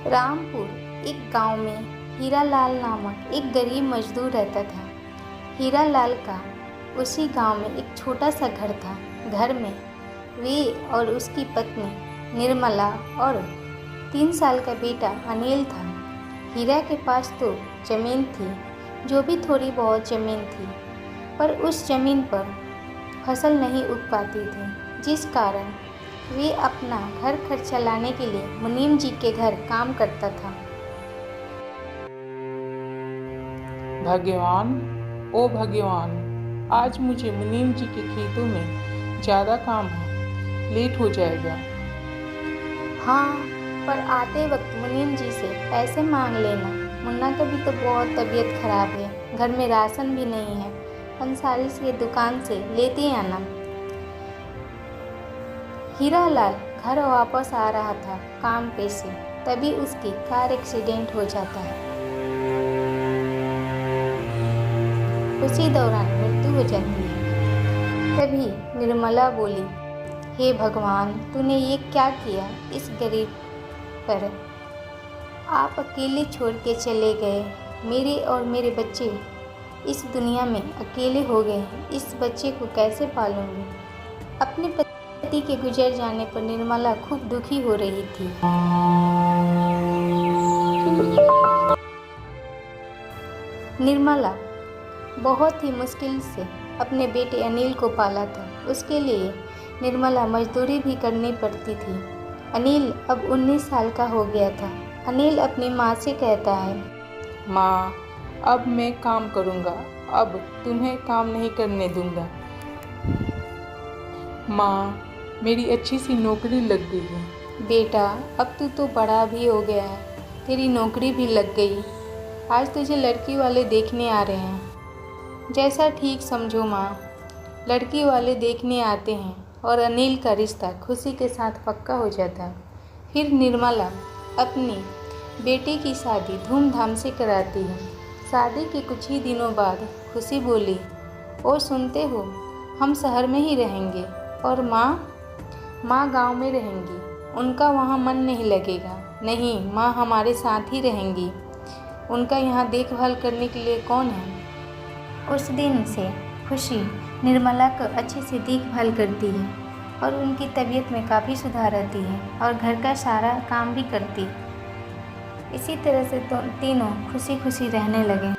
रामपुर एक गांव में हीरालाल नामक एक गरीब मजदूर रहता था। हीरालाल का उसी गांव में एक छोटा सा घर था। घर में वे और उसकी पत्नी निर्मला और 3 साल का बेटा अनिल था। हीरा के पास तो ज़मीन थी, जो भी थोड़ी बहुत ज़मीन थी, पर उस ज़मीन पर फसल नहीं उग पाती थी, जिस कारण वे अपना घर खर्च चलाने के लिए मुनीम जी के घर काम करता था। भगवान, ओ भगवान, आज मुझे मुनीम जी के खेतों में ज़्यादा काम है, लेट हो जाएगा। हाँ, पर आते वक्त मुनीम जी से पैसे मांग लेना। मुन्ना का भी तो बहुत तबीयत खराब है, घर में राशन भी नहीं है, पंसारी से दुकान से लेते आना। हीरालाल घर वापस आ रहा था काम पे से, तभी उसकी कार एक्सीडेंट हो जाता है। उसी दौरान मृत्यु हो जाती है। तभी निर्मला बोली, हे भगवान, तूने ये क्या किया इस गरीब पर? आप अकेले छोड़ के चले गए। मेरे और मेरे बच्चे इस दुनिया में अकेले हो गए हैं। इस बच्चे को कैसे पालूंगी? अपने पति के गुजर जाने पर निर्मला खूब दुखी हो रही थी। निर्मला बहुत ही मुश्किल से अपने बेटे अनिल को पाला था। उसके लिए निर्मला मजदूरी भी करनी पड़ती थी। अनिल अब 19 साल का हो गया था। अनिल अपनी माँ से कहता है, माँ, अब मैं काम करूँगा, अब तुम्हें काम नहीं करने दूँगा। माँ, मेरी अच्छी सी नौकरी लग गई है। बेटा, अब तू तो बड़ा भी हो गया है, तेरी नौकरी भी लग गई। आज तुझे लड़की वाले देखने आ रहे हैं। जैसा ठीक समझो माँ। लड़की वाले देखने आते हैं और अनिल का रिश्ता खुशी के साथ पक्का हो जाता है। फिर निर्मला अपनी बेटी की शादी धूमधाम से कराती है। शादी के कुछ ही दिनों बाद खुशी बोली, ओ सुनते हो, हम शहर में ही रहेंगे और माँ गांव में रहेंगी। उनका वहाँ मन नहीं लगेगा। नहीं, माँ हमारे साथ ही रहेंगी। उनका यहाँ देखभाल करने के लिए कौन है? उस दिन से खुशी निर्मला को अच्छे से देखभाल करती है और उनकी तबीयत में काफ़ी सुधार आती है और घर का सारा काम भी करती। इसी तरह से तो तीनों खुशी खुशी रहने लगे।